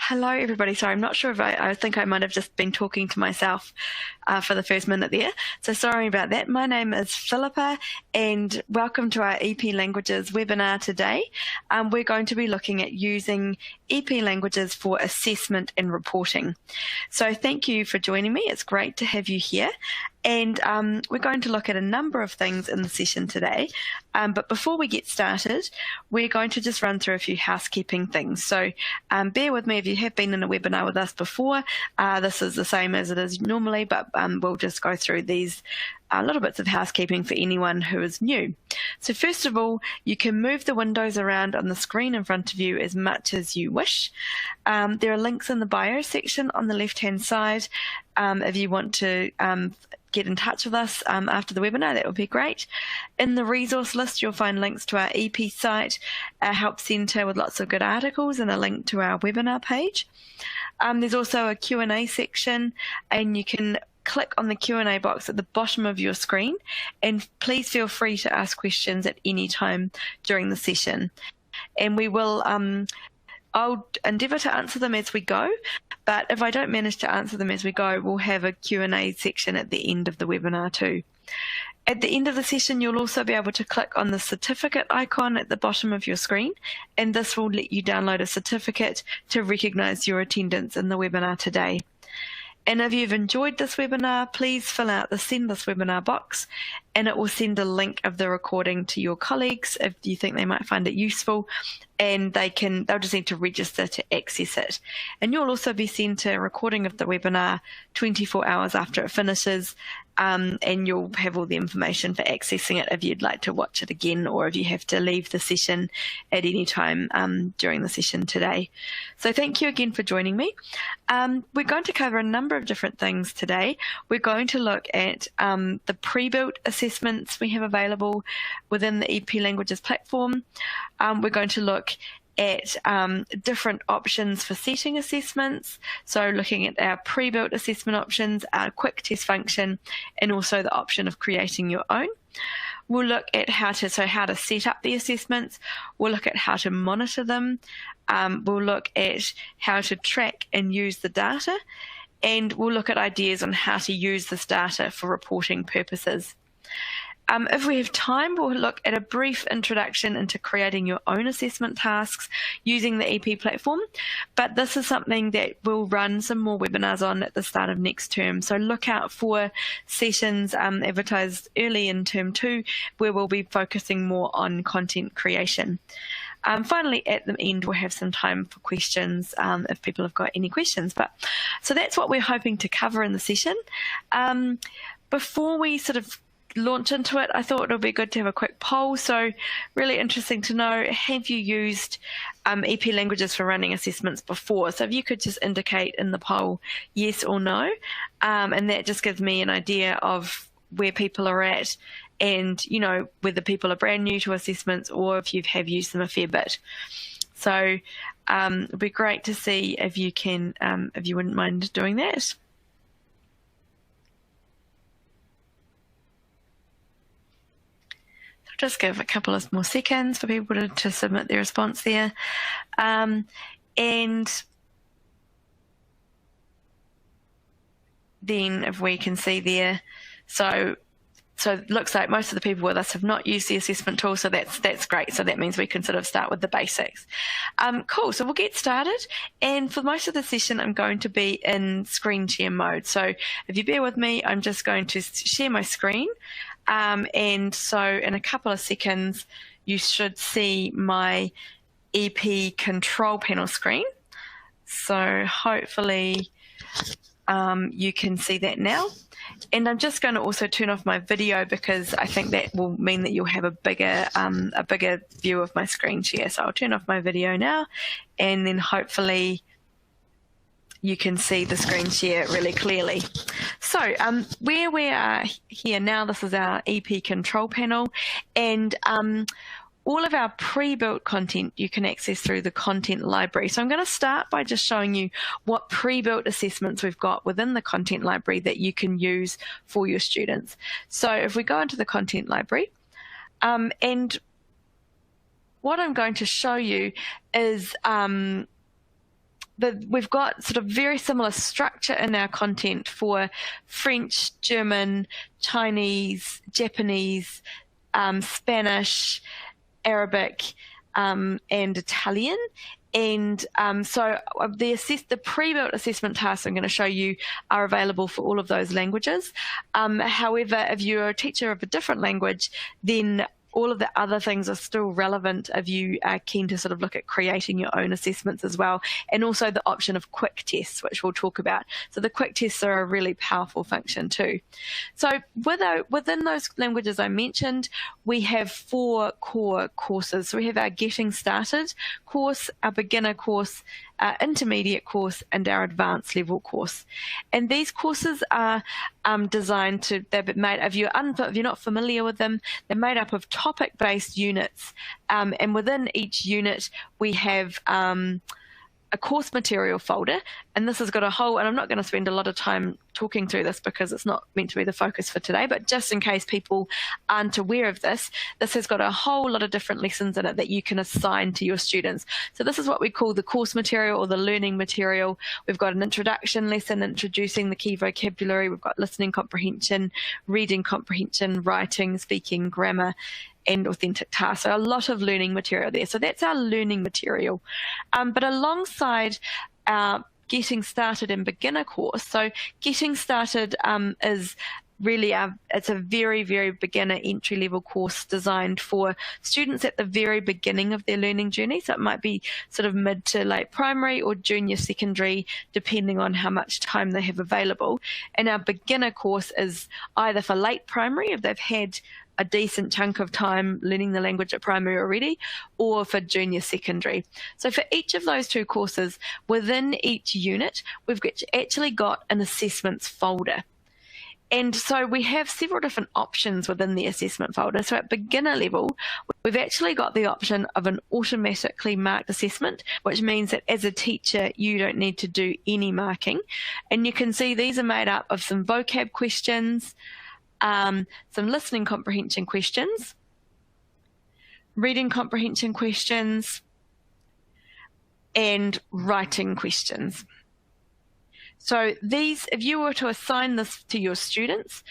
Hello, everybody. Sorry, I'm not sure if I think I might have just been talking to myself for the first minute there. So sorry about that. My name is Philippa and welcome to our EP Languages webinar today. We're going to be looking at using EP Languages for assessment and reporting. So thank you for joining me. It's great to have you here. And we're going to look at a number of things in the session today. But before we get started, we're going to just run through a few housekeeping things. So bear with me if you have been in a webinar with us before. This is the same as it is normally, but we'll just go through these little bits of housekeeping for anyone who is new. So first of all, you can move the windows around on the screen in front of you as much as you wish. There are links in the bio section on the left-hand side. If you want to get in touch with us after the webinar, that would be great. In the resource list, you'll find links to our EP site, our help centre with lots of good articles, and a link to our webinar page. There's also a Q&A section, and you can click on the Q&A box at the bottom of your screen, and please feel free to ask questions at any time during the session. And we will I'll endeavour to answer them as we go, but if I don't manage to answer them as we go, we'll have a Q&A section at the end of the webinar too. At the end of the session, you'll also be able to click on the certificate icon at the bottom of your screen, and this will let you download a certificate to recognise your attendance in the webinar today. And if you've enjoyed this webinar, please fill out the Send This Webinar box, and it will send a link of the recording to your colleagues if you think they might find it useful, and they'll just need to register to access it. And you'll also be sent a recording of the webinar 24 hours after it finishes, and you'll have all the information for accessing it if you'd like to watch it again, or if you have to leave the session at any time during the session today. So thank you again for joining me. We're going to cover a number of different things today. We're going to look at the pre-built assessments we have available within the EP Languages platform. We're going to look at different options for setting assessments, so looking at our pre-built assessment options, our quick test function, and also the option of creating your own. We'll look at how to set up the assessments. We'll look at how to monitor them. We'll look at how to track and use the data, and we'll look at ideas on how to use this data for reporting purposes. If we have time, we'll look at a brief introduction into creating your own assessment tasks using the EP platform, but this is something that we'll run some more webinars on at the start of next term. So look out for sessions advertised early in term 2, where we'll be focusing more on content creation. Finally, at the end, we'll have some time for questions if people have got any questions. So that's what we're hoping to cover in the session. Before we sort of launch into it, I thought it would be good to have a quick poll. So really interesting to know, have you used EP Languages for running assessments before? So if you could just indicate in the poll yes or no, and that just gives me an idea of where people are at, and whether people are brand new to assessments or if you have used them a fair bit. So it'd be great to see if you can, if you wouldn't mind doing that. Just give a couple of more seconds for people to submit their response there. And then if we can see there, so it looks like most of the people with us have not used the assessment tool, so that's great. So that means we can sort of start with the basics. Cool, so we'll get started. And for most of the session, I'm going to be in screen share mode. So if you bear with me, I'm just going to share my screen. And so in a couple of seconds, you should see my EP control panel screen. So hopefully you can see that now. And I'm just going to also turn off my video because I think that will mean that you'll have a bigger view of my screen share. So I'll turn off my video now, and then hopefully you can see the screen share really clearly. So where we are here now, this is our EP control panel, and all of our pre-built content you can access through the content library. So I'm going to start by just showing you what pre-built assessments we've got within the content library that you can use for your students. So if we go into the content library, and what I'm going to show you is we've got sort of very similar structure in our content for French, German, Chinese, Japanese, Spanish, Arabic, and Italian. And so the pre-built assessment tasks I'm going to show you are available for all of those languages. However, if you're a teacher of a different language, then all of the other things are still relevant if you are keen to sort of look at creating your own assessments as well, and also the option of quick tests, which we'll talk about. So the quick tests are a really powerful function too. So within those languages I mentioned, we have 4 core courses. So we have our Getting Started course, our beginner course, our intermediate course, and our advanced level course. And these courses are designed to, if you're not familiar with them, they're made up of topic-based units. And within each unit, we have a course material folder, and this has got a whole, and I'm not going to spend a lot of time talking through this because it's not meant to be the focus for today, but just in case people aren't aware of this has got a whole lot of different lessons in it that you can assign to your students. So this is what we call the course material or the learning material. We've got an introduction lesson introducing the key vocabulary. We've got listening comprehension, reading comprehension, writing, speaking, grammar, and authentic tasks. So a lot of learning material there. So that's our learning material. But alongside our Getting Started and beginner course, so Getting Started is really it's a very, very beginner entry-level course designed for students at the very beginning of their learning journey. So it might be sort of mid to late primary or junior secondary, depending on how much time they have available. And our beginner course is either for late primary, if they've had a decent chunk of time learning the language at primary already, or for junior secondary. So for each of those 2 courses, within each unit, we've actually got an assessments folder. And so we have several different options within the assessment folder. So at beginner level, we've actually got the option of an automatically marked assessment, which means that as a teacher, you don't need to do any marking. And you can see these are made up of some vocab questions, some listening comprehension questions, reading comprehension questions, and writing questions. So these, if you were to assign this to your students,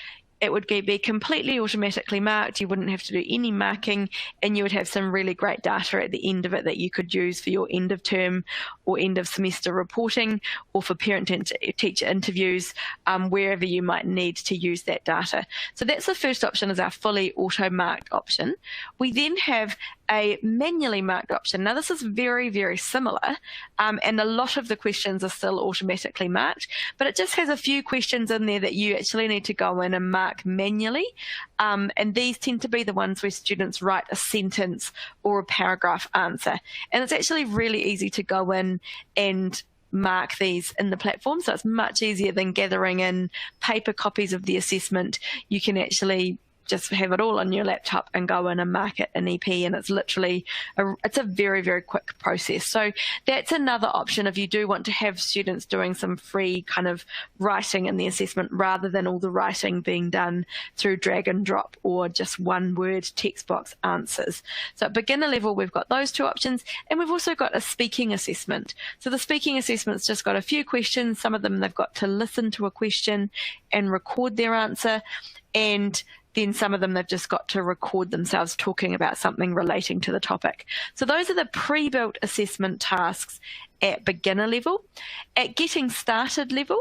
it would be completely automatically marked. You wouldn't have to do any marking, and you would have some really great data at the end of it that you could use for your end of term or end of semester reporting, or for parent and teacher interviews, wherever you might need to use that data. So that's the first option, is our fully auto marked option. We then have a manually marked option. Now this is very, very similar, and a lot of the questions are still automatically marked, but it just has a few questions in there that you actually need to go in and mark manually, and these tend to be the ones where students write a sentence or a paragraph answer, and it's actually really easy to go in and mark these in the platform. So it's much easier than gathering in paper copies of the assessment. You can actually just have it all on your laptop and go in and mark it in EP, and it's literally it's a very, very quick process. So that's another option if you do want to have students doing some free kind of writing in the assessment, rather than all the writing being done through drag and drop or just one word text box answers. So at beginner level, we've got those 2 options, and we've also got a speaking assessment. So the speaking assessment's just got a few questions. Some of them they've got to listen to a question and record their answer, and then some of them they've just got to record themselves talking about something relating to the topic. So those are the pre-built assessment tasks at beginner level. At Getting Started level,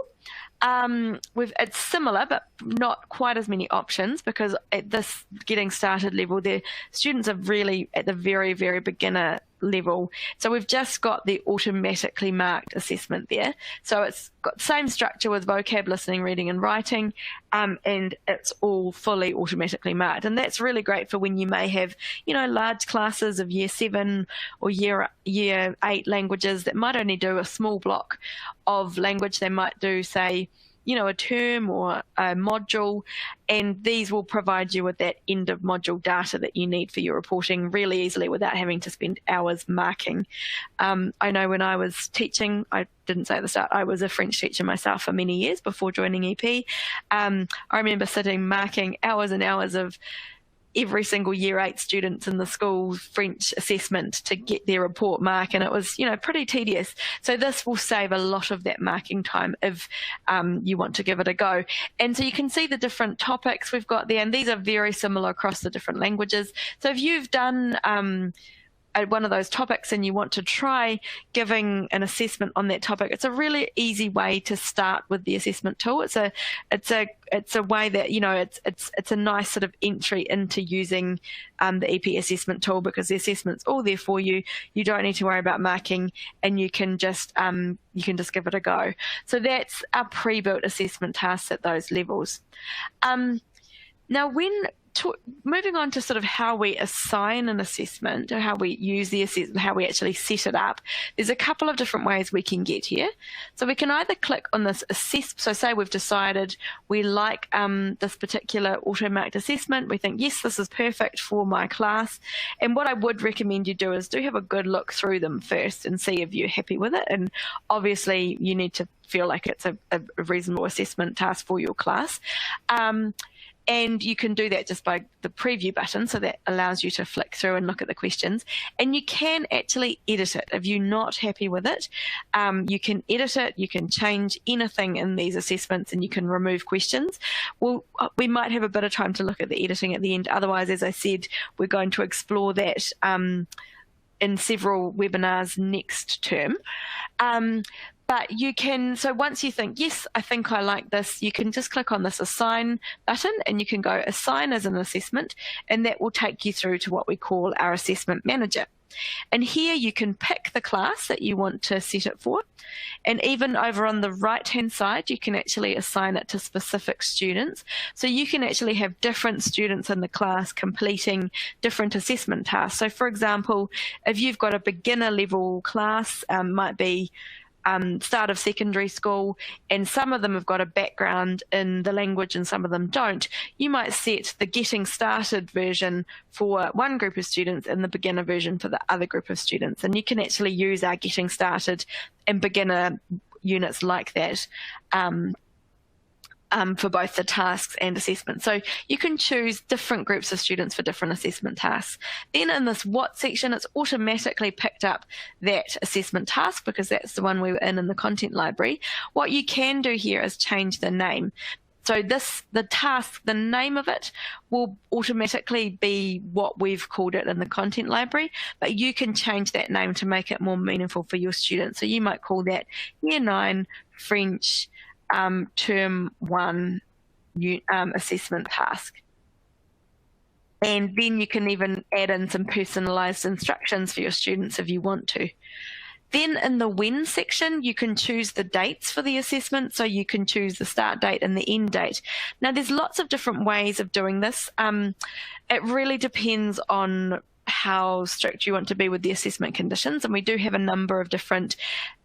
it's similar, but not quite as many options, because at this Getting Started level, the students are really at the very, very beginner level. So we've just got the automatically marked assessment there. So it's got the same structure with vocab, listening, reading, and writing, and it's all fully automatically marked. And that's really great for when you may have, large classes of year 7 or year 8 languages that might only do a small block of language. They might do, say, a term or a module, and these will provide you with that end of module data that you need for your reporting really easily without having to spend hours marking. I know when I was teaching, I didn't say at the start, I was a French teacher myself for many years before joining EP. I remember sitting marking hours and hours of every single year 8 students in the school French assessment to get their report mark, and it was, pretty tedious. So this will save a lot of that marking time if you want to give it a go. And so you can see the different topics we've got there, and these are very similar across the different languages. So if you've done one of those topics and you want to try giving an assessment on that topic, it's a really easy way to start with the assessment tool. It's a way that, it's a nice sort of entry into using the EP assessment tool, because the assessment's all there for you. You don't need to worry about marking, and you can just give it a go. So that's our pre-built assessment tasks at those levels. Now, moving on to sort of how we assign an assessment, or how we use the assessment, how we actually set it up, there's a couple of different ways we can get here. So we can either click on this assess. So say we've decided we like this particular auto-marked assessment. We think, yes, this is perfect for my class. And what I would recommend you do is have a good look through them first and see if you're happy with it. And obviously you need to feel like it's a reasonable assessment task for your class. And you can do that just by the preview button, so that allows you to flick through and look at the questions. And you can actually edit it. If you're not happy with it, you can edit it, you can change anything in these assessments, and you can remove questions. Well, we might have a bit of time to look at the editing at the end. Otherwise, as I said, we're going to explore that in several webinars next term. But you can, so once you think, yes, I think I like this, you can just click on this assign button, and you can go assign as an assessment, and that will take you through to what we call our assessment manager. And here you can pick the class that you want to set it for. And even over on the right-hand side, you can actually assign it to specific students. So you can actually have different students in the class completing different assessment tasks. So for example, if you've got a beginner level class, might be start of secondary school, and some of them have got a background in the language and some of them don't, you might set the getting started version for one group of students and the beginner version for the other group of students. And you can actually use our getting started and beginner units like that for both the tasks and assessments. So you can choose different groups of students for different assessment tasks. Then in this what section, it's automatically picked up that assessment task, because that's the one we were in the content library. What you can do here is change the name. So the task, the name of it will automatically be what we've called it in the content library, but you can change that name to make it more meaningful for your students. So you might call that Year 9 French Term 1 assessment task. And then you can even add in some personalized instructions for your students if you want to. Then in the when section, you can choose the dates for the assessment. So you can choose the start date and the end date. Now, there's lots of different ways of doing this. It really depends on how strict you want to be with the assessment conditions, and we do have a number of different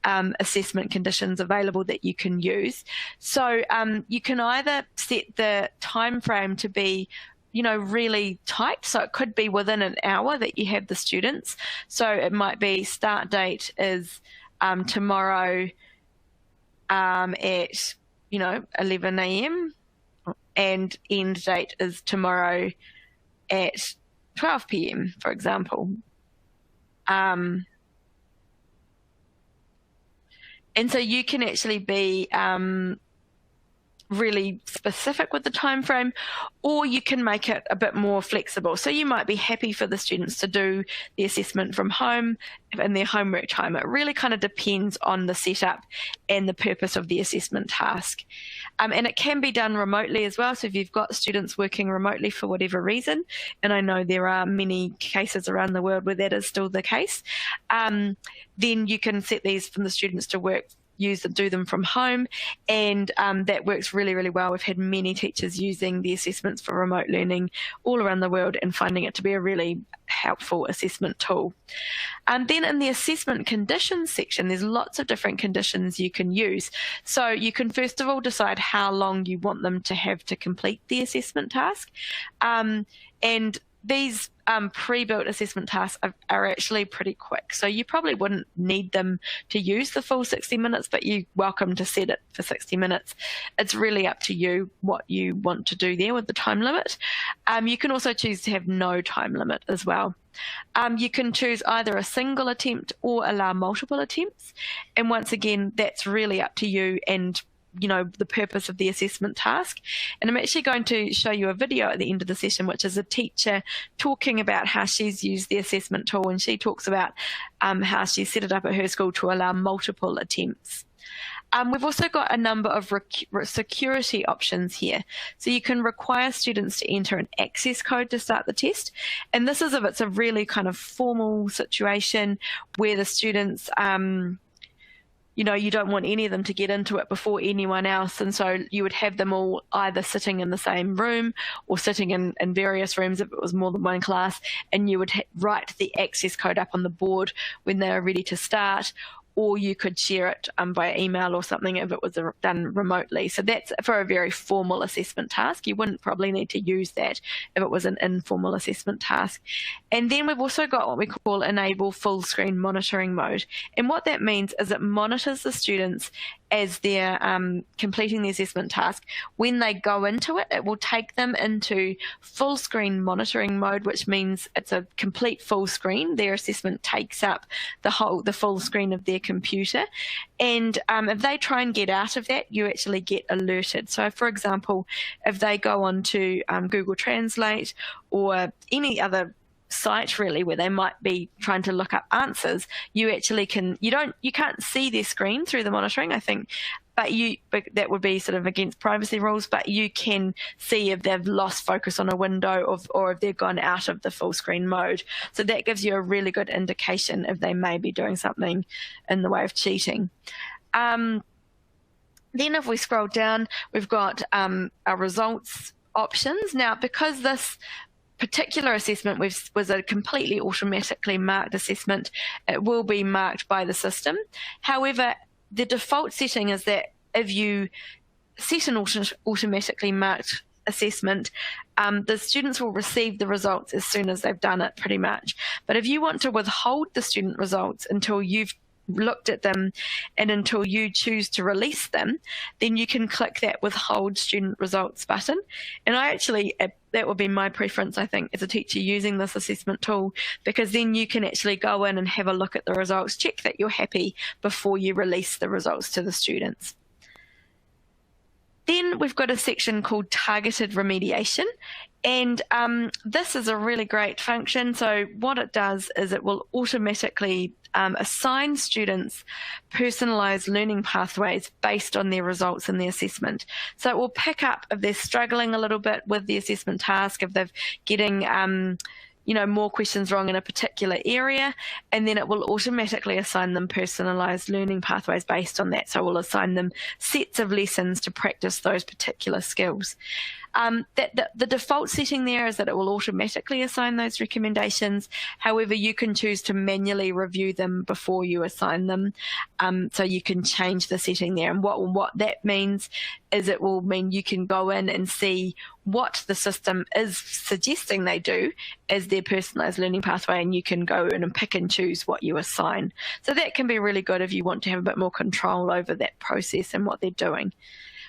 assessment conditions available that you can use. So you can either set the time frame to be really tight, so it could be within an hour that you have the students. So it might be start date is tomorrow at 11 a.m. and end date is tomorrow at 12 p.m., for example. And so you can actually be really specific with the time frame, or you can make it a bit more flexible. So you might be happy for the students to do the assessment from home in their homework time. It really kind of depends on the setup and the purpose of the assessment task. And it can be done remotely as well. So if you've got students working remotely for whatever reason, and I know there are many cases around the world where that is still the case, then you can set these from the students to do them from home, and that works really, really well. We've had many teachers using the assessments for remote learning all around the world and finding it to be a really helpful assessment tool. And then in the assessment conditions section, there's lots of different conditions you can use. So you can first of all decide how long you want them to have to complete the assessment task. And these pre-built assessment tasks are actually pretty quick. So you probably wouldn't need them to use the full 60 minutes, but you're welcome to set it for 60 minutes. It's really up to you what you want to do there with the time limit. You can also choose to have no time limit as well. You can choose either a single attempt or allow multiple attempts. And once again, that's really up to you and the purpose of the assessment task. And I'm actually going to show you a video at the end of the session, which is a teacher talking about how she's used the assessment tool, and she talks about how she set it up at her school to allow multiple attempts. We've also got a number of security options here. So you can require students to enter an access code to start the test. And this is if it's a really kind of formal situation where the students you don't want any of them to get into it before anyone else, and so you would have them all either sitting in the same room or sitting in various rooms if it was more than one class, and you would write the access code up on the board when they are ready to start, or you could share it via email or something if it was done remotely. So that's for a very formal assessment task. You wouldn't probably need to use that if it was an informal assessment task. And then we've also got what we call enable full screen monitoring mode. And what that means is it monitors the students as they're completing the assessment task. When they go into it, it will take them into full screen monitoring mode, which means it's a complete full screen. Their assessment takes up the full screen of their computer. And if they try and get out of that, you actually get alerted. So for example, if they go on to Google Translate or any other site really where they might be trying to look up answers, you actually you can't see their screen through the monitoring, I think, but that would be sort of against privacy rules, but you can see if they've lost focus on a window or if they've gone out of the full screen mode. So that gives you a really good indication if they may be doing something in the way of cheating. Then if we scroll down, we've got our results options. Now, because this particular assessment was a completely automatically marked assessment, it will be marked by the system. However, the default setting is that if you set an automatically marked assessment, the students will receive the results as soon as they've done it, pretty much. But if you want to withhold the student results until you've looked at them and until you choose to release them, then you can click that withhold student results button. And that would be my preference, I think, as a teacher using this assessment tool, because then you can actually go in and have a look at the results, check that you're happy before you release the results to the students. Then we've got a section called targeted remediation. And this is a really great function. So what it does is it will automatically assign students personalised learning pathways based on their results in the assessment. So it will pick up if they're struggling a little bit with the assessment task, if they're getting more questions wrong in a particular area, and then it will automatically assign them personalised learning pathways based on that. So we'll assign them sets of lessons to practice those particular skills. The default setting there is that it will automatically assign those recommendations. However, you can choose to manually review them before you assign them. So you can change the setting there. And what that means is it will mean you can go in and see what the system is suggesting they do as their personalised learning pathway, and you can go in and pick and choose what you assign. So that can be really good if you want to have a bit more control over that process and what they're doing.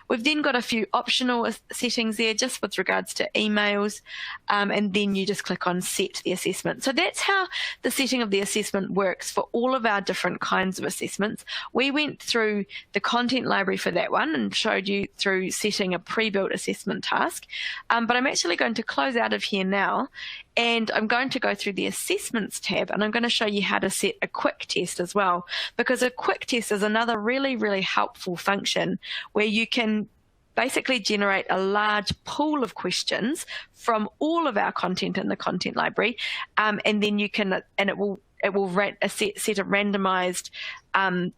We've then got a few optional settings there just with regards to emails, and then you just click on set the assessment. So that's how the setting of the assessment works for all of our different kinds of assessments. We went through the content library for that one and showed you through setting a pre-built assessment task, but I'm actually going to close out of here now, and I'm going to go through the assessments tab, and I'm going to show you how to set a quick test as well, because a quick test is another really, really helpful function where you can basically generate a large pool of questions from all of our content in the content library, and then you can, and it will set a randomized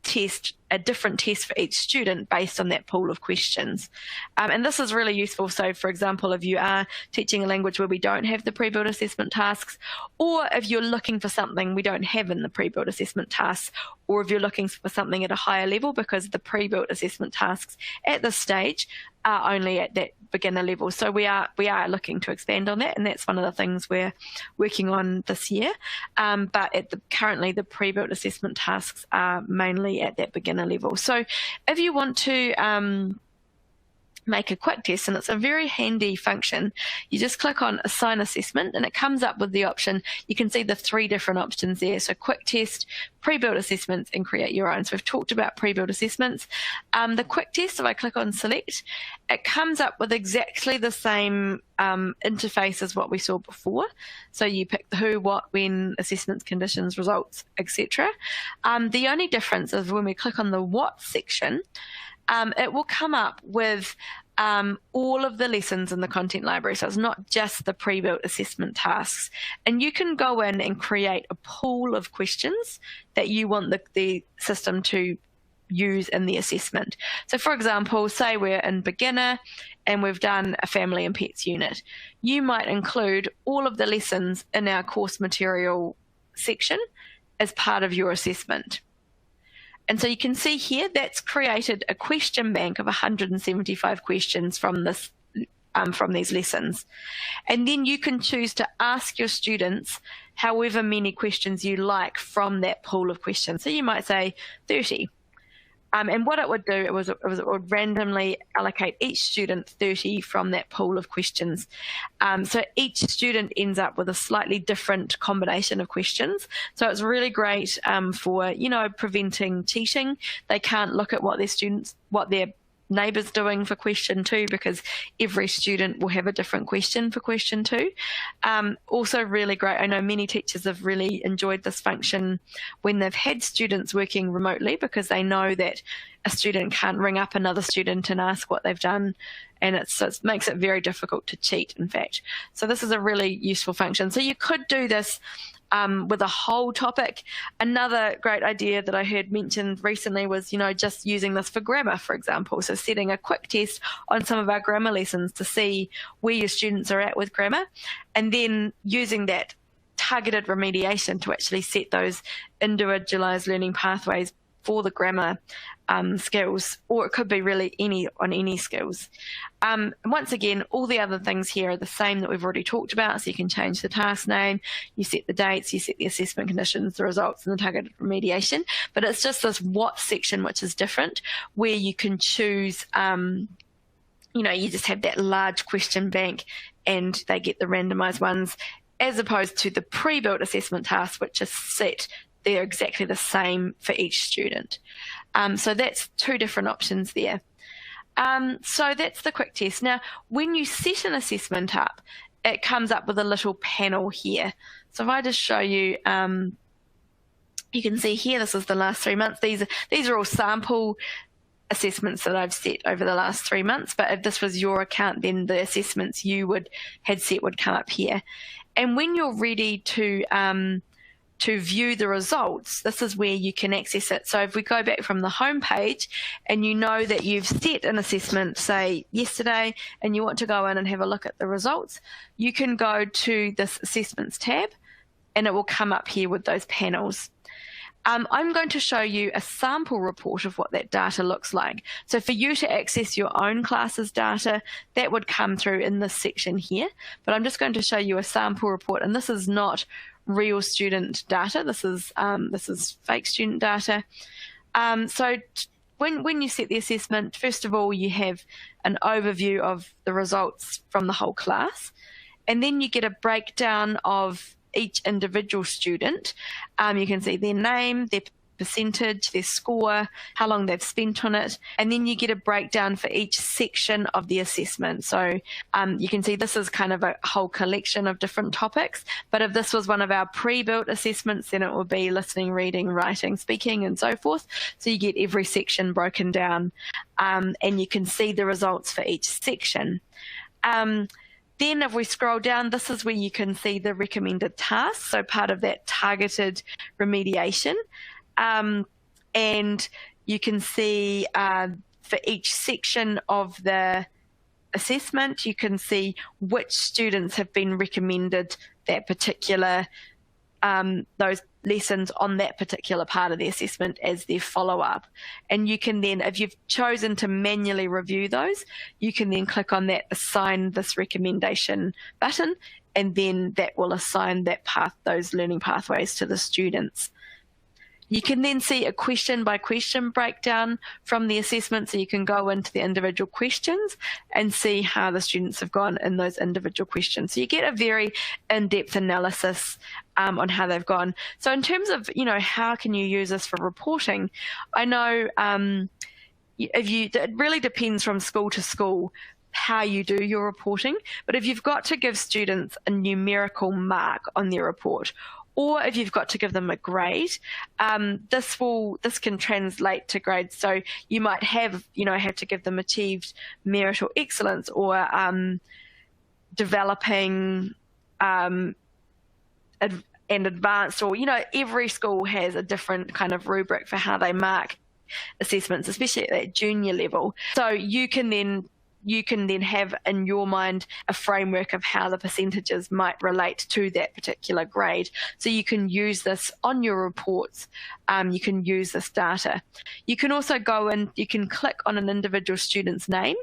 test, a different test for each student based on that pool of questions. And this is really useful. So, for example, if you are teaching a language where we don't have the pre-built assessment tasks, or if you're looking for something we don't have in the pre-built assessment tasks, or if you're looking for something at a higher level, because the pre-built assessment tasks at this stage are only at that beginner level. So we are looking to expand on that, and that's one of the things we're working on this year. But currently the pre-built assessment tasks are mainly at that beginner level. So if you want to make a quick test, and it's a very handy function, you just click on assign assessment and it comes up with the option. You can see the 3 different options there. So quick test, pre-built assessments, and create your own. So we've talked about pre-built assessments. The quick test, if I click on select, it comes up with exactly the same interface as what we saw before. So you pick the who, what, when, assessments, conditions, results, etc. The only difference is when we click on the what section, it will come up with all of the lessons in the content library. So it's not just the pre-built assessment tasks. And you can go in and create a pool of questions that you want the system to use in the assessment. So for example, say we're in beginner and we've done a family and pets unit. You might include all of the lessons in our course material section as part of your assessment. And so you can see here that's created a question bank of 175 questions from these lessons. And then you can choose to ask your students however many questions you like from that pool of questions. So you might say 30. And what it would do, it would randomly allocate each student 30 from that pool of questions. So each student ends up with a slightly different combination of questions. So it's really great for, preventing cheating. They can't look at what their neighbours doing for question 2, because every student will have a different question for question 2. Also really great, I know many teachers have really enjoyed this function when they've had students working remotely, because they know that a student can't ring up another student and ask what they've done, and it makes it very difficult to cheat, in fact. So this is a really useful function. So you could do this with a whole topic. Another great idea that I heard mentioned recently was, just using this for grammar, for example. So setting a quick test on some of our grammar lessons to see where your students are at with grammar, and then using that targeted remediation to actually set those individualized learning pathways for the grammar skills, or it could be really any skills. Once again, all the other things here are the same that we've already talked about. So you can change the task name, you set the dates, you set the assessment conditions, the results, and the targeted remediation. But it's just this what section which is different, where you can choose, you just have that large question bank and they get the randomized ones, as opposed to the pre-built assessment tasks, which is set. They're exactly the same for each student. So that's 2 different options there. So that's the quick test. Now, when you set an assessment up, it comes up with a little panel here. So if I just show you, you can see here, this is the last 3 months. These are all sample assessments that I've set over the last 3 months. But if this was your account, then the assessments you had set would come up here. And when you're ready to view the results, this is where you can access it. So if we go back from the home page and you know that you've set an assessment, say yesterday, and you want to go in and have a look at the results, you can go to this assessments tab and it will come up here with those panels. I'm going to show you a sample report of what that data looks like. So for you to access your own class's data, that would come through in this section here. But I'm just going to show you a sample report, and this is not real student data. This is fake student data. So when you set the assessment, first of all, you have an overview of the results from the whole class, and then you get a breakdown of each individual student. You can see their name, their percentage, their score, how long they've spent on it, and then you get a breakdown for each section of the assessment. So you can see this is kind of a whole collection of different topics, but if this was one of our pre-built assessments, then it would be listening, reading, writing, speaking, and so forth. So you get every section broken down, and you can see the results for each section. Then if we scroll down, this is where you can see the recommended tasks, so part of that targeted remediation. and you can see for each section of the assessment, you can see which students have been recommended that particular those lessons on that particular part of the assessment as their follow-up. And you can then, if you've chosen to manually review those, you can then click on that assign this recommendation button, and then that will assign that those learning pathways to the students. You can then see a question by question breakdown from the assessment, so you can go into the individual questions and see how the students have gone in those individual questions. So you get a very in-depth analysis on how they've gone. So in terms of, how can you use this for reporting, I know it really depends from school to school how you do your reporting, but if you've got to give students a numerical mark on their report, or if you've got to give them a grade, this can translate to grades. So you might have to give them achieved merit or excellence, or developing and advanced, or every school has a different kind of rubric for how they mark assessments, especially at that junior level. So you can then have in your mind a framework of how the percentages might relate to that particular grade. So you can use this on your reports. You can use this data. You can also go in, you can click on an individual student's name,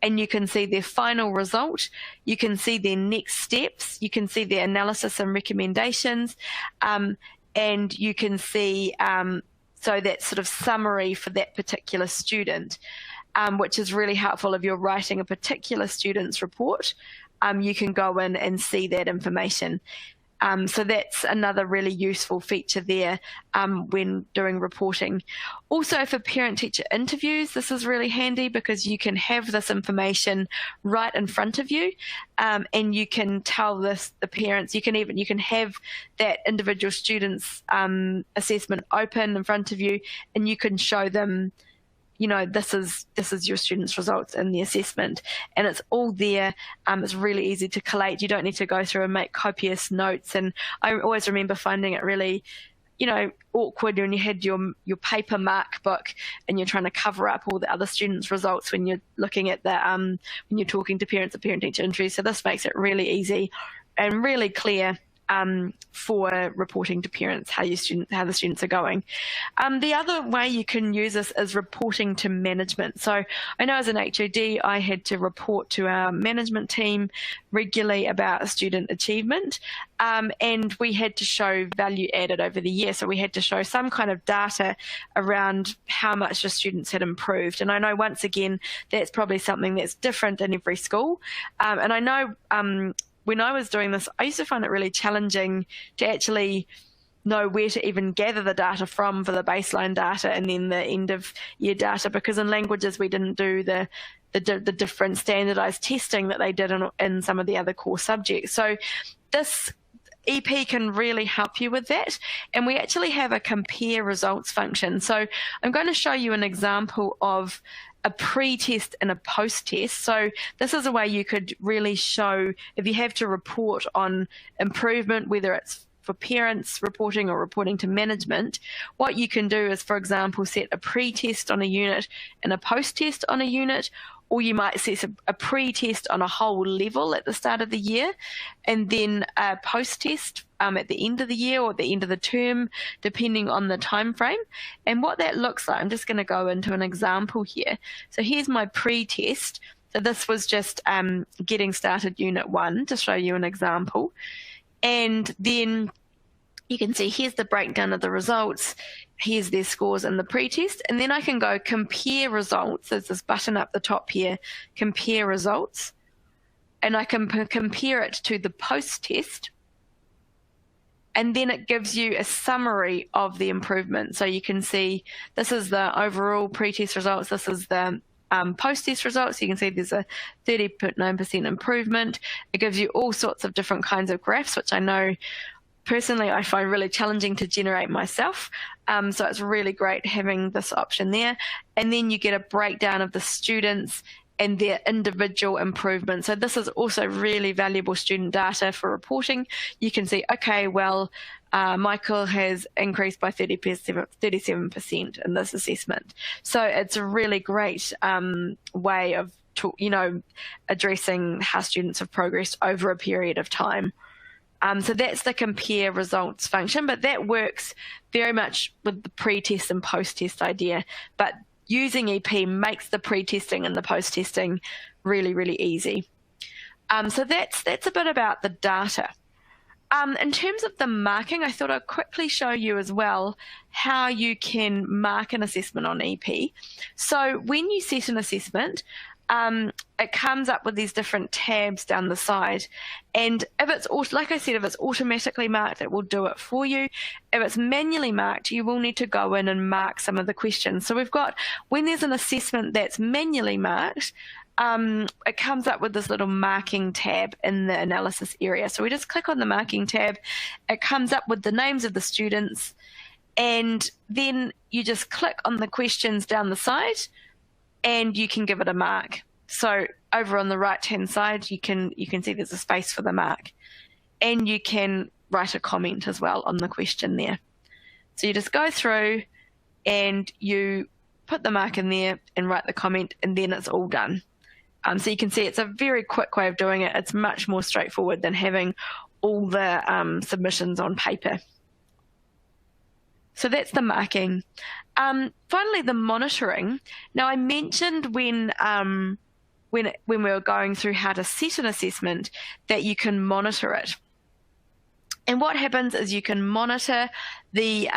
and you can see their final result. You can see their next steps. You can see their analysis and recommendations. And you can see, so that sort of summary for that particular student. Which is really helpful if you're writing a particular student's report. You can go in and see that information. So that's another really useful feature there when doing reporting. Also for parent-teacher interviews, this is really handy because you can have this information right in front of you, and you can tell the parents. You can have that individual student's assessment open in front of you, and you can show them, this is your student's results in the assessment, and it's all there. It's really easy to collate. You don't need to go through and make copious notes. And I always remember finding it really, awkward when you had your paper mark book and you're trying to cover up all the other students' results when you're looking at when you're talking to parents at parent-teacher interviews. So this makes it really easy and really clear for reporting to parents how the students are going. The other way you can use this is reporting to management. So I know as an HOD, I had to report to our management team regularly about student achievement, and we had to show value added over the year. So we had to show some kind of data around how much the students had improved. And I know, once again, that's probably something that's different in every school. And I know when I was doing this, I used to find it really challenging to actually know where to even gather the data from for the baseline data and then the end of year data, because in languages we didn't do the different standardized testing that they did in some of the other core subjects. So this EP can really help you with that. And we actually have a compare results function. So I'm going to show you an example of a pre-test and a post-test. So this is a way you could really show, if you have to report on improvement, whether it's for parents reporting or reporting to management, what you can do is, for example, set a pre-test on a unit and a post-test on a unit, or you might set a pre-test on a whole level at the start of the year, and then a post-test at the end of the year or the end of the term, depending on the time frame. And what that looks like, I'm just going to go into an example here. So here's my pre-test. So this was just getting started unit 1, to show you an example. And then you can see here's the breakdown of the results. Here's their scores in the pre-test. And then I can go compare results. There's this button up the top here, compare results. And I can compare it to the post-test. And then it gives you a summary of the improvement. So you can see this is the overall pre-test results. This is the post-test results. You can see there's a 30.9% improvement. It gives you all sorts of different kinds of graphs, which I know personally I find really challenging to generate myself. So it's really great having this option there. And then you get a breakdown of the students and their individual improvement. So this is also really valuable student data for reporting. You can see, okay, well, Michael has increased by 37% in this assessment. So it's a really great way of addressing how students have progressed over a period of time. So that's the compare results function, but that works very much with the pre-test and post-test idea. But using EP makes the pre-testing and the post-testing really, really easy. So that's a bit about the data. In terms of the marking, I thought I'd quickly show you as well how you can mark an assessment on EP. So when you set an assessment, it comes up with these different tabs down the side, and if it's like I said, if it's automatically marked, it will do it for you. If it's manually marked, you will need to go in and mark some of the questions. So we've got, when there's an assessment that's manually marked, it comes up with this little marking tab in the analysis area. So we just click on the marking tab, it comes up with the names of the students, and then you just click on the questions down the side and you can give it a mark. So over on the right hand side, you can see there's a space for the mark, and you can write a comment as well on the question there. So you just go through and you put the mark in there and write the comment, and then it's all done. So you can see it's a very quick way of doing it. It's much more straightforward than having all the submissions on paper. So that's the marking. Finally, the monitoring. Now, I mentioned when we were going through how to set an assessment that you can monitor it. And what happens is you can monitor the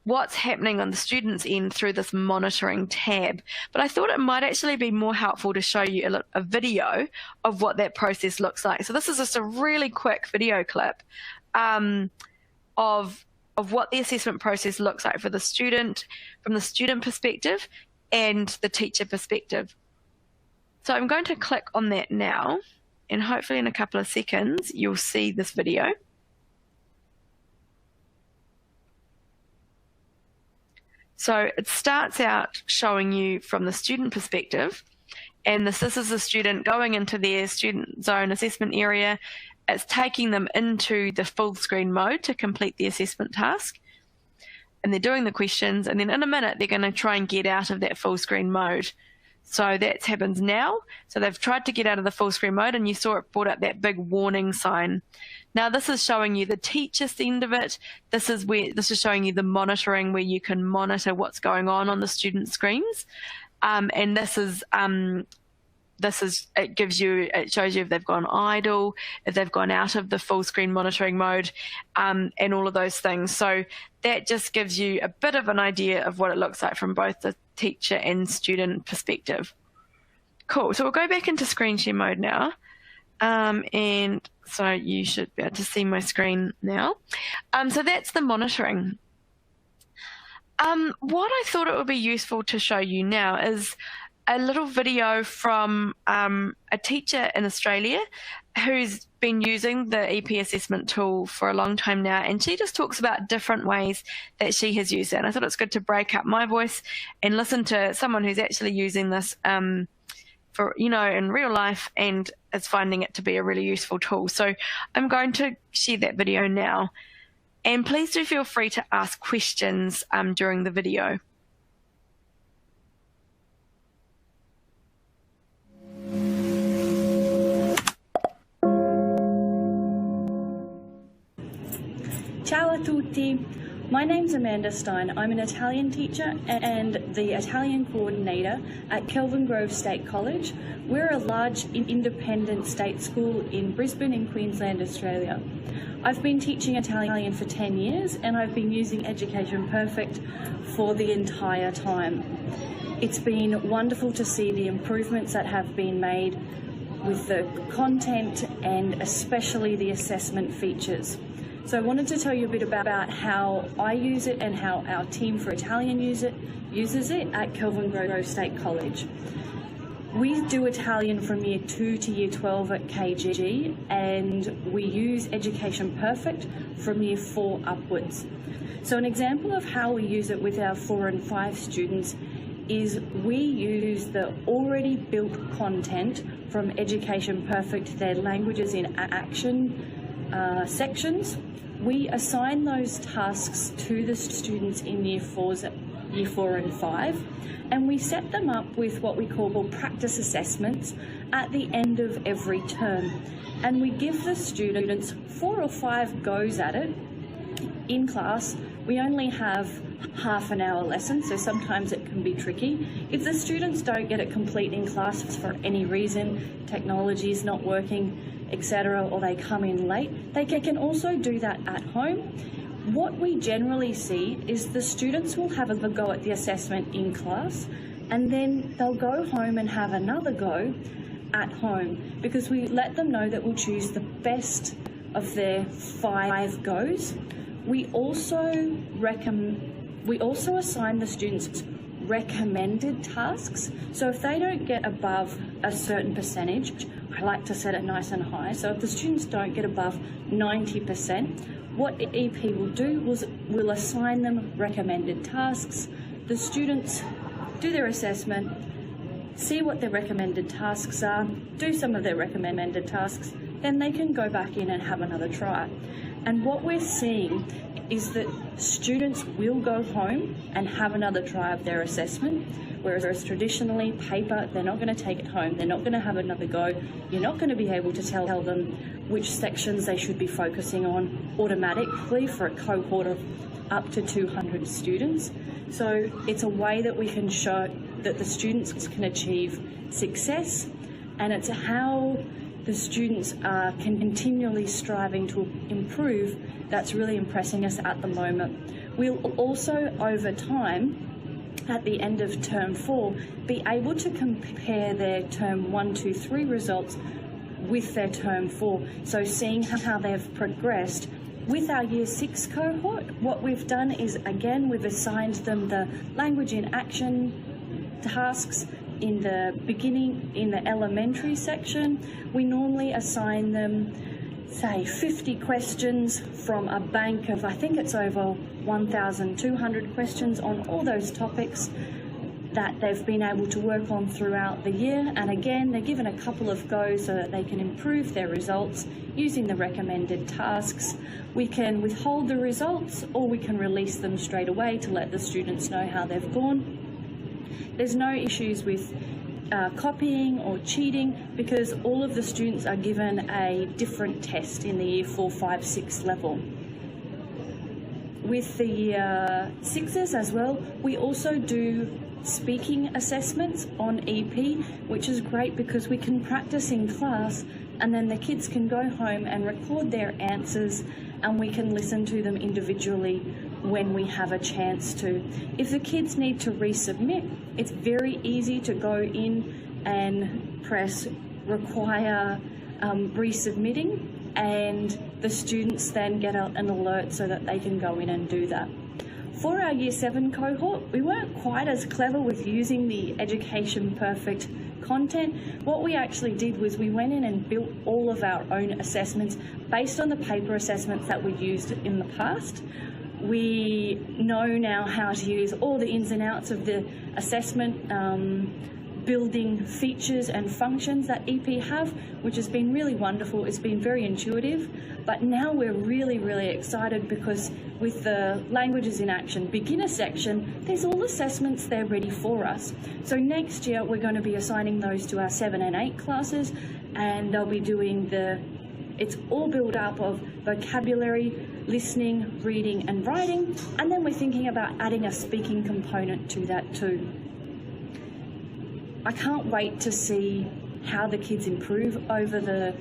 what's happening on the student's end through this monitoring tab. But I thought it might actually be more helpful to show you a video of what that process looks like. So this is just a really quick video clip of what the assessment process looks like for the student, from the student perspective and the teacher perspective. So I'm going to click on that now, and hopefully in a couple of seconds you'll see this video. So it starts out showing you from the student perspective, and this is the student going into their student zone assessment area. It's taking them into the full screen mode to complete the assessment task, and they're doing the questions, and then in a minute they're going to try and get out of that full screen mode. So that happens now. So they've tried to get out of the full screen mode, and you saw it brought up that big warning sign. Now this is showing you the teacher's end of it. This is showing you the monitoring, where you can monitor what's going on the student screens. And it shows you if they've gone idle, if they've gone out of the full screen monitoring mode, and all of those things. So that just gives you a bit of an idea of what it looks like from both the teacher and student perspective. Cool, so we'll go back into screen share mode now. And so you should be able to see my screen now. So that's the monitoring. What I thought it would be useful to show you now is a little video from a teacher in Australia who's been using the EP assessment tool for a long time now, and she just talks about different ways that she has used it. And I thought it's good to break up my voice and listen to someone who's actually using this for, in real life, and is finding it to be a really useful tool. So I'm going to share that video now, and please do feel free to ask questions during the video. Ciao a tutti. My name's Amanda Stein. I'm an Italian teacher and the Italian coordinator at Kelvin Grove State College. We're a large independent state school in Brisbane in Queensland, Australia. I've been teaching Italian for 10 years, and I've been using Education Perfect for the entire time. It's been wonderful to see the improvements that have been made with the content and especially the assessment features. So I wanted to tell you a bit about how I use it and how our team for Italian uses it at Kelvin Grove State College. We do Italian from Year 2 to Year 12 at KG, and we use Education Perfect from Year 4 upwards. So an example of how we use it with our 4 and 5 students is we use the already built content from Education Perfect, their languages in action sections. we assign those tasks to the students in year 4 and 5, and we set them up with what we call practice assessments at the end of every term. And we give the students 4 or 5 goes at it. In class, we only have half an hour lesson, so sometimes it can be tricky. If the students don't get it complete in class for any reason, technology is not working, etc., or they come in late, they can also do that at home. What we generally see is the students will have a go at the assessment in class, and then they'll go home and have another go at home, because we let them know that we'll choose the best of their 5 goes. We also assign the students recommended tasks. So if they don't get above a certain percentage, I like to set it nice and high. So if the students don't get above 90%, what EP will do is we'll assign them recommended tasks. The students do their assessment, see what their recommended tasks are, do some of their recommended tasks, then they can go back in and have another try. And what we're seeing is that students will go home and have another try of their assessment, whereas traditionally paper, they're not going to take it home, they're not going to have another go, you're not going to be able to tell them which sections they should be focusing on automatically for a cohort of up to 200 students. So it's a way that we can show that the students can achieve success, and it's how the students are continually striving to improve that's really impressing us at the moment. We'll also, over time, at the end of term 4, be able to compare their term 1, 2, 3 results with their term 4. So seeing how they've progressed. With our year 6 cohort, what we've done is, again, we've assigned them the language in action tasks in the beginning, in the elementary section. We normally assign them, say, 50 questions from a bank of, I think it's over 1,200 questions on all those topics that they've been able to work on throughout the year. And again, they're given a couple of goes so that they can improve their results using the recommended tasks. We can withhold the results, or we can release them straight away to let the students know how they've gone. There's no issues with copying or cheating, because all of the students are given a different test in the year 4, 5, 6 level. With the year 6s as well, we also do speaking assessments on EP, which is great because we can practice in class, and then the kids can go home and record their answers, and we can listen to them individually when we have a chance to. If the kids need to resubmit, it's very easy to go in and press require resubmitting, and the students then get an alert so that they can go in and do that. For our year 7 cohort, we weren't quite as clever with using the Education Perfect content. What we actually did was we went in and built all of our own assessments based on the paper assessments that we used in the past. We know now how to use all the ins and outs of the assessment building features and functions that EP have, which has been really wonderful. It's been very intuitive, but now we're really, really excited because with the Languages in Action beginner section, there's all assessments there ready for us. So next year, we're going to be assigning those to our 7 and 8 classes, and they'll be doing it's all built up of vocabulary, listening, reading and writing, and then we're thinking about adding a speaking component to that too. I can't wait to see how the kids improve over the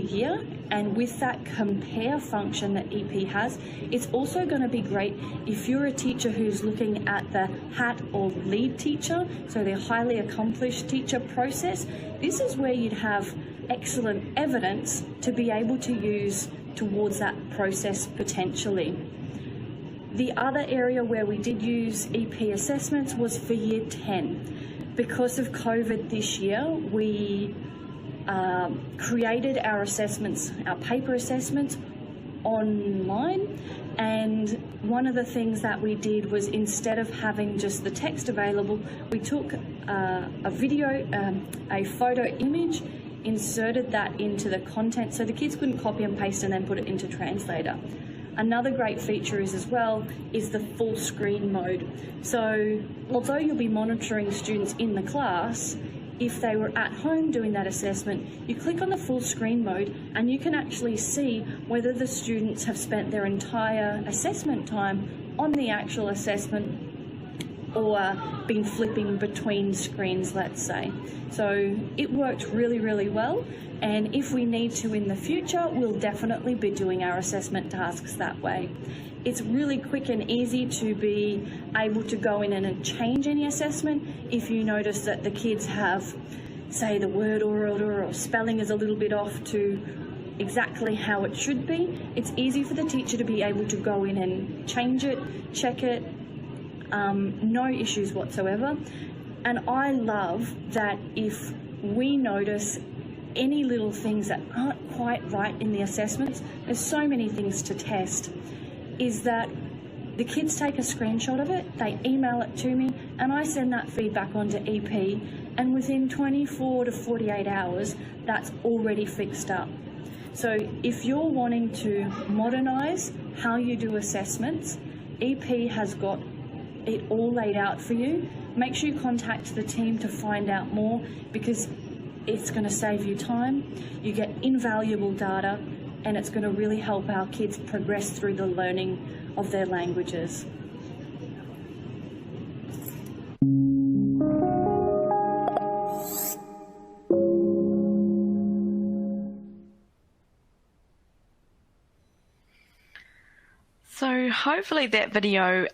year, and with that compare function that EP has, it's also going to be great if you're a teacher who's looking at the HAT or lead teacher, so the highly accomplished teacher process. This is where you'd have excellent evidence to be able to use towards that process potentially. The other area where we did use EP assessments was for year 10. Because of COVID this year, we created our assessments, our paper assessments, online, and one of the things that we did was, instead of having just the text available, we took a video, a photo image, inserted that into the content so the kids couldn't copy and paste and then put it into Translator. Another great feature as well is the full screen mode. So although you'll be monitoring students in the class, if they were at home doing that assessment, you click on the full screen mode and you can actually see whether the students have spent their entire assessment time on the actual assessment or been flipping between screens, let's say. So it worked really, really well. And if we need to in the future, we'll definitely be doing our assessment tasks that way. It's really quick and easy to be able to go in and change any assessment. If you notice that the kids have, say, the word or spelling is a little bit off to exactly how it should be, it's easy for the teacher to be able to go in and change it, check it, no issues whatsoever. And I love that if we notice any little things that aren't quite right in the assessments, there's so many things to test, is that the kids take a screenshot of it, they email it to me, and I send that feedback onto EP, and within 24 to 48 hours, that's already fixed up. So if you're wanting to modernise how you do assessments, EP has got it all laid out for you. Make sure you contact the team to find out more, because it's going to save you time, you get invaluable data, and it's going to really help our kids progress through the learning of their languages. So hopefully that video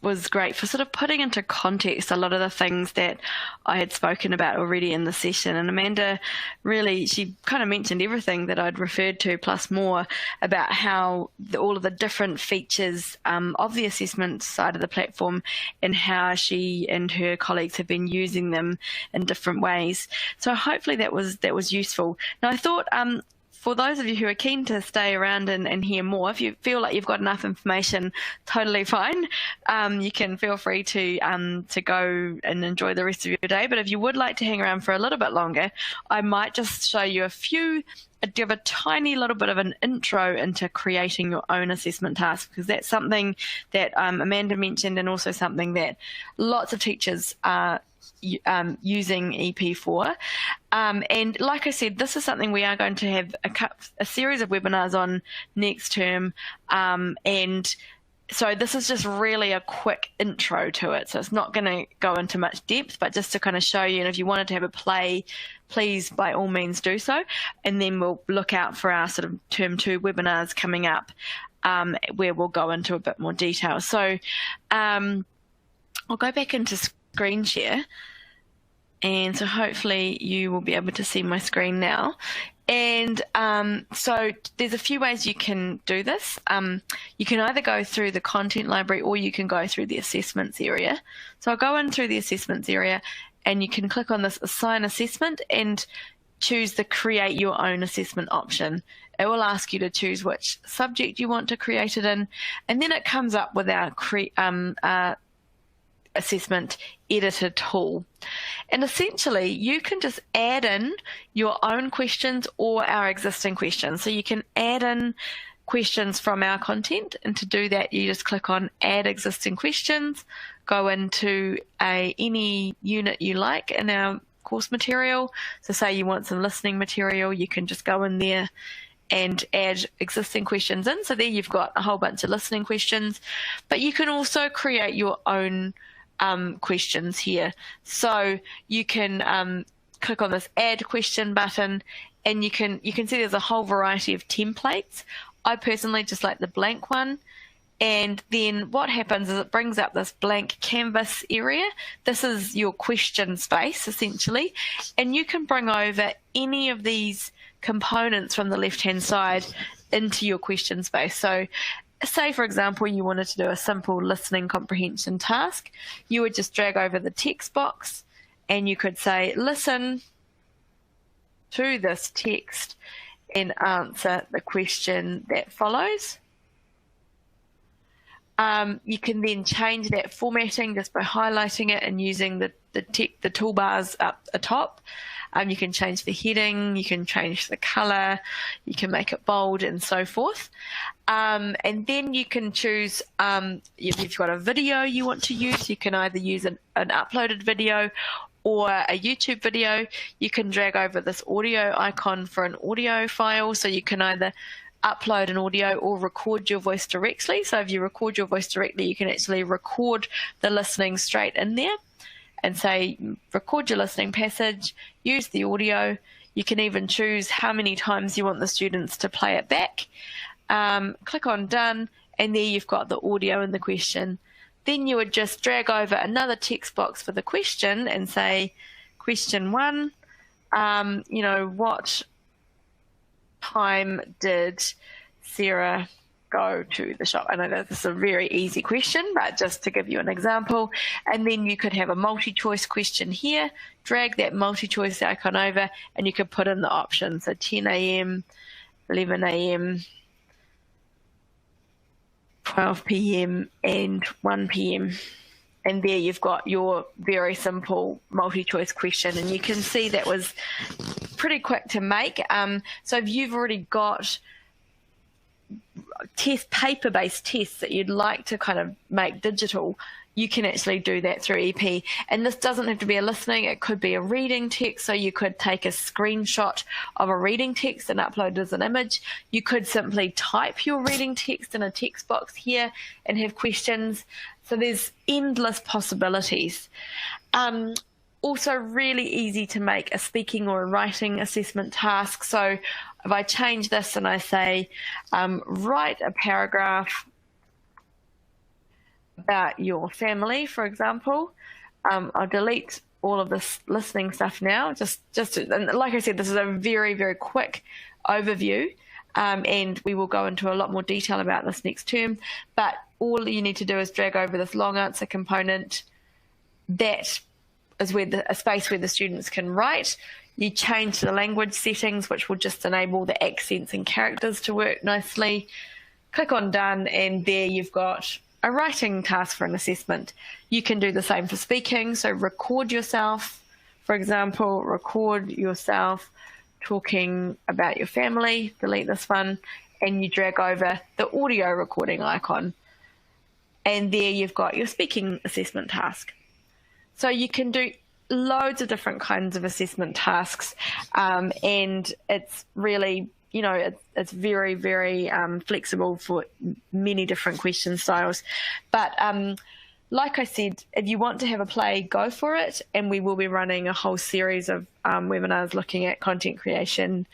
was great for sort of putting into context a lot of the things that I had spoken about already in the session. And Amanda really, she kind of mentioned everything that I'd referred to plus more about how all of the different features of the assessment side of the platform and how she and her colleagues have been using them in different ways. So hopefully that was useful. Now I thought for those of you who are keen to stay around and hear more, if you feel like you've got enough information, totally fine. You can feel free to go and enjoy the rest of your day. But if you would like to hang around for a little bit longer, I might just show you give a tiny little bit of an intro into creating your own assessment task, because that's something that Amanda mentioned, and also something that lots of teachers are using EP for. And like I said, this is something we are going to have a series of webinars on next term. And so this is just really a quick intro to it. So it's not going to go into much depth, but just to kind of show you. And if you wanted to have a play, please by all means do so. And then we'll look out for our sort of term 2 webinars coming up, where we'll go into a bit more detail. So I'll go back into screen share. And so hopefully you will be able to see my screen now. And so there's a few ways you can do this. You can either go through the content library, or you can go through the assessments area. So I'll go in through the assessments area, and you can click on this assign assessment and choose the create your own assessment option. It will ask you to choose which subject you want to create it in, and then it comes up with our assessment editor tool. And essentially you can just add in your own questions or our existing questions. So you can add in questions from our content, and to do that you just click on add existing questions, go into any unit you like in our course material. So say you want some listening material, you can just go in there and add existing questions in. So there you've got a whole bunch of listening questions, but you can also create your own questions here. So you can click on this add question button, and you can see there's a whole variety of templates. I personally just like the blank one. And then what happens is it brings up this blank canvas area. This is your question space essentially, and you can bring over any of these components from the left-hand side into your question space. So say, for example, you wanted to do a simple listening comprehension task, you would just drag over the text box and you could say, listen to this text and answer the question that follows. You can then change that formatting just by highlighting it and using the toolbars up the top. You can change the heading, you can change the color, you can make it bold and so forth. And then you can choose, if you've got a video you want to use, you can either use an uploaded video or a YouTube video. You can drag over this audio icon for an audio file, so you can either upload an audio or record your voice directly. So if you record your voice directly, you can actually record the listening straight in there and say, record your listening passage, use the audio. You can even choose how many times you want the students to play it back. Click on done, and there you've got the audio and the question. Then you would just drag over another text box for the question and say, question 1, what time did Sarah go to the shop? I know that this is a very easy question, but just to give you an example. And then you could have a multi-choice question here, drag that multi-choice icon over, and you could put in the options, so 10 a.m., 11 a.m., 12 p.m. and 1 p.m. And there you've got your very simple multi-choice question, and you can see that was pretty quick to make. So if you've already got paper-based tests that you'd like to kind of make digital, you can actually do that through EP. And this doesn't have to be a listening, it could be a reading text. So you could take a screenshot of a reading text and upload it as an image. You could simply type your reading text in a text box here and have questions. So there's endless possibilities. Also really easy to make a speaking or a writing assessment task. So if I change this and I say, write a paragraph about your family, for example, I'll delete all of this listening stuff now. And like I said, this is a very, very quick overview, and we will go into a lot more detail about this next term. But all you need to do is drag over this long answer component. That is where a space where the students can write. You change the language settings, which will just enable the accents and characters to work nicely. Click on done, and there you've got a writing task for an assessment. You can do the same for speaking. So record yourself, for example, record yourself talking about your family, delete this one, and you drag over the audio recording icon. And there you've got your speaking assessment task. So you can do loads of different kinds of assessment tasks, and it's really, it's very, very flexible for many different question styles. But like I said, if you want to have a play, go for it. And we will be running a whole series of webinars looking at content creation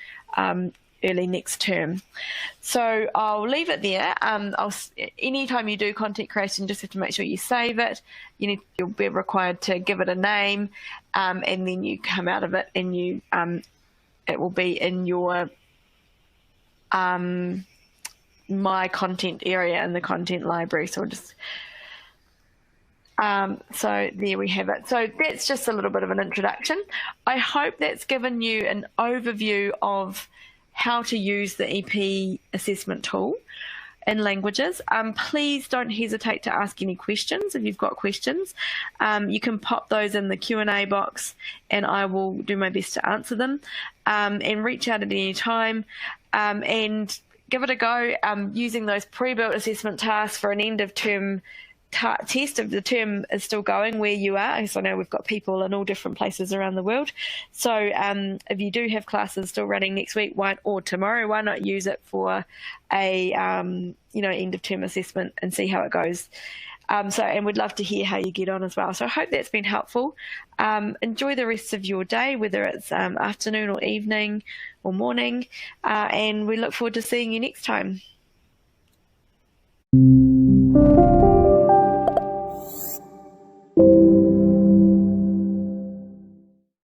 early next term. So I'll leave it there. Anytime you do content creation, just have to make sure you save it. You'll be required to give it a name, and then you come out of it, and it will be in your my content area in the content library. So just so there we have it. So that's just a little bit of an introduction. I hope that's given you an overview of how to use the EP assessment tool in languages. Please don't hesitate to ask any questions if you've got questions. You can pop those in the Q&A box, and I will do my best to answer them, and reach out at any time, and give it a go, using those pre-built assessment tasks for an end of term test if the term is still going where you are. So I know we've got people in all different places around the world. So if you do have classes still running next week or tomorrow, why not use it for a end of term assessment and see how it goes. And we'd love to hear how you get on as well. So I hope that's been helpful. Enjoy the rest of your day, whether it's afternoon or evening or morning, and we look forward to seeing you next time.